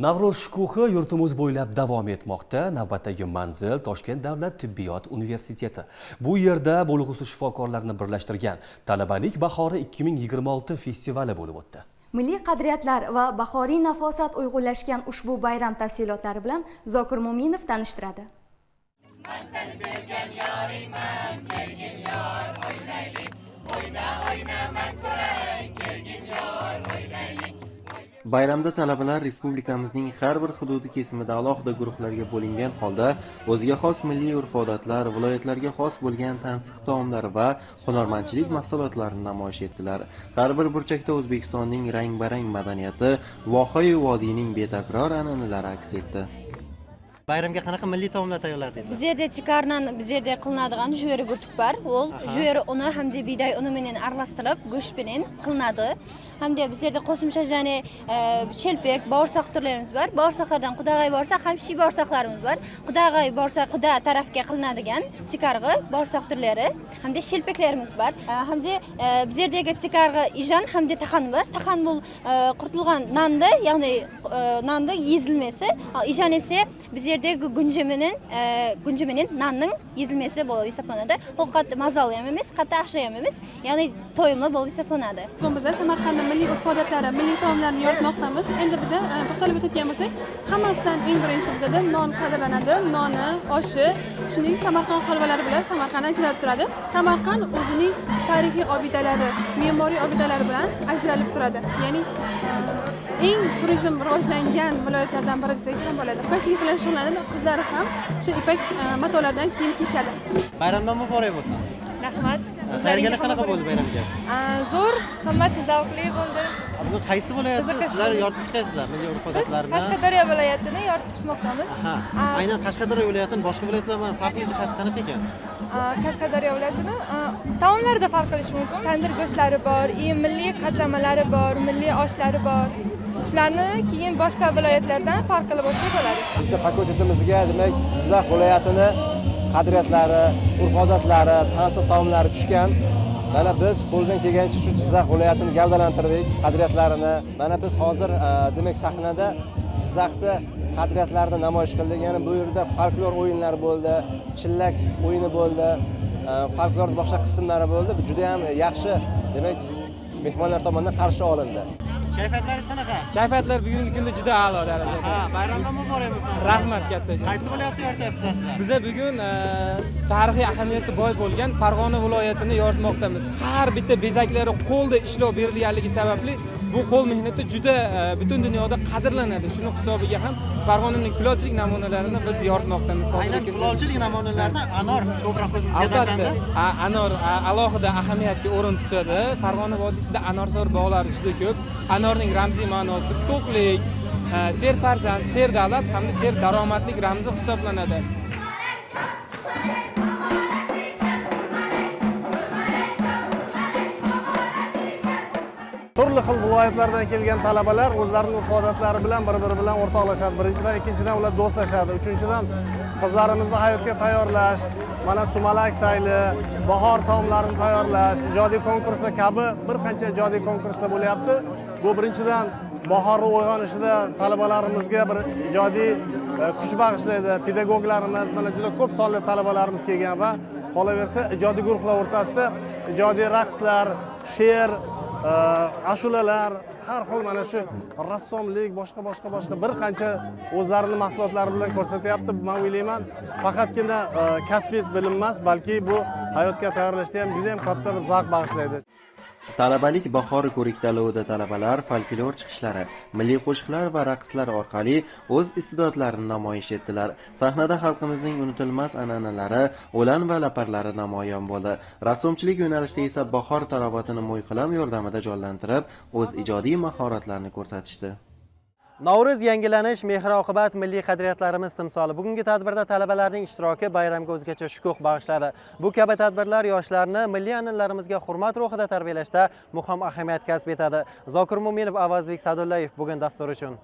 Navro'z shukuhi yurtimiz bo'ylab davom etmoqda. Navbatdagi manzil Toshkent davlat tibbiyot universiteti. Bu yerda bo'lg'usi shifokorlarni birlashtirgan Talabalik bahori 2026 festivali bo'lib o'tdi. Milliy qadriyatlar va bahoriy nafosat uyg'unlashgan ushbu bayram tafsilotlari bilan Zokir Mo'minov tanishtiradi. Bayramda talabalar respublikamizning har bir hududi kesimida alohida guruhlarga bo'lingan holda o'ziga xos milliy urf-odatlar, viloyatlarga xos bo'lgan tansiq taomlar va hunarmandchilik mahsulotlarini namoyish etdilar. Har bir burchakda O'zbekistonning rang-barang madaniyati, voha-yu vodiyning betakror an'analari aks etdi. Bayramga qanaqa milliy taomlar tayyorlardingiz? Biz yerda chikardan biz yerda qilinadigan jo'yeri gurtuk bor. Ol jo'yeri uni hamda biyday uni bilan aralashtirib, go'sht bilan qilinadi. Hamda biz yerda qo'shimcha ya'ni shelpek, bo'rsoq turlarimiz bor. Bo'rsoqlardan qudag'ay bo'lsa, ham shi bo'rsoqlarimiz bor. Qudag'ay bo'lsa, quda tarafga qilinadigan chikarg'i bo'rsoq turlari, hamda shelpeklarimiz bor. Hamda biz yerdagi chikarg'i ijan hamda taxan bor. Taxan bu qurtilgan nanda, ya'ni nanda yezilmasi, ijan esa biz yerdagi gunjiminin nanning yezilmasi bo'lib hisoblanadi. Bu qattiq mazali ham emas, qattiq yaxshi ham emas, ya'ni to'yimli bo'lib hisoblanadi. Biz Samarqandda milliy urf-odatlari, milliy taomlarni yoritmoqdamiz. Endi biz to'xtalib o'tadigan bo'lsak, hammasidan eng birinchi bizda non qadrlanadi, noni, oshi, shuningdek Samarqand holvalari bilan Samarqand ajralib turadi. Samarqand o'zining tarixiy obidalari, me'moriy obidalari bilan ajralib turadi. Ya'ni eng turizm rivojlangan viloyatlardan biri desak ham bo'ladi. Ipakchilik bilan shug'ullanadi, qizlari ham o'sha ipak matolardan kiyim kiyishadi. Bayramdan muborak bo'lsin. Rahmat. Tayyorgarlik qanaqa bo'ldi bayramga? Zo'r, hammasi zavqli bo'ldi. Bugun qaysi viloyatda sizlar yoritib chiqyapsizlar milliy urf-odatlarni? Qashqadaryo viloyatini yoritib chiqmoqdamiz. Aynan Qashqadaryo viloyatining boshqa viloyatlar bilan farqli jihati qanaqa ekan? Qashqadaryo viloyatini taomlarda farq qilish mumkin. Tandir go'shtlari bor, milliy qatlamalari bor, milliy oshlari bor. Shularni keyin boshqa viloyatlardan farq qilib olsak bo'ladi. Bizning fakultetimizga, demak, Jizzax viloyatini qadriyatlari, urf-odatlari, tansiq taomlari tushgan. Mana biz qo'ldan kelgancha shu Jizzax viloyatini gavdalantirdik, qadriyatlarini. Mana biz hozir demak sahnada Jizzaxda qadriyatlarni namoyish qildik. Ya'ni bu yerda folklor o'yinlari bo'ldi, chillak o'yini bo'ldi, folklor boshqa qismlari bo'ldi. Bu juda ham yaxshi, demak, mehmonlar tomonidan qarshi olindi. Kayfiyatlaringiz qanaqa? Kayfiyatlar bugungi kunda juda a'lo darajada. Bayramdan muborak bo'lsin. Rahmat katta. Qaysi viloyatda yorityapsizlar sizlar? Biz bugun tarixiy ahamiyati boy bo'lgan Farg'ona viloyatini yoritmoqdamiz. Har bitta bezaklari qo'lda ishlov berilganligi sababli bu qo'l mehnati juda butun dunyoda qadrlanadi. Shuning hisobiga ham Farg'onaning kulolchilik namunalarini biz yoritmoqdamiz. Aynan kulolchilik namunalarida anor ko'proq ko'zimizga tashlandi. Anor alohida ahamiyatga o'rin tutadi. Farg'ona vodiysida anorsor bog'lari juda ko'p. Anorning ramziy ma'nosi to'qlik, serfarzand, serdavlat hamda serdaromadlik ramzi hisoblanadi. Turli xil viloyatlardan kelgan talabalar o'zlarining urf-odatlari bilan bir-biri bilan o'rtoqlashadi. Birinchidan, ikkinchidan ular do'stlashadi. Uchinchidan, qizlarimizni hayotga tayyorlash, mana sumalak sayli, bahor taomlarini tayyorlash, ijodiy konkursi kabi bir qancha ijodiy konkurslar bo'lyapti. Bu birinchidan bahorni uyg'onishida talabalarimizga bir ijodiy kuch bag'ishlaydi. Pedagoglarimiz, mana juda ko'p sonli talabalarimiz kelgan va qolaversa ijodiy guruhlar o'rtasida ijodiy raqslar, she'r, ashulalar, har xil mana shu rassomlik, boshqa bir qancha o'zlarining mahsulotlari bilan ko'rsatyapti. Men o'ylayman, faqatgina kasbiy bilim emas, balki bu hayotga tayyorlashda ham juda ham katta bir zavq bag'ishlaydi. Talabalik bahori ko'rik-tanlovida talabalar folklor chiqishlari, milliy qo'shiqlar va raqslar orqali o'z iste'dodlarini namoyish etdilar. Sahnada xalqimizning unutilmas an'analari, o'lan va laparlari namoyon bo'ldi. Rassomchilik yo'nalishida esa bahor tarovatini mo'yqalam yordamida jonlantirib, o'z ijodiy mahoratlarini ko'rsatishdi. Navro'z yangilanish, mehr-oqibat milliy qadriyatlarimiz timsoli. Bugungi tadbirda talabalarning ishtiroki bayramga o'zgacha shukuh bag'ishladi. Bu kabi tadbirlar yoshlarni milliy an'analarimizga hurmat ruhida tarbiyalashda muhim ahamiyat kasb etadi. Zokir Mo'minov, Avazbek Sadullayev bugun dastur uchun.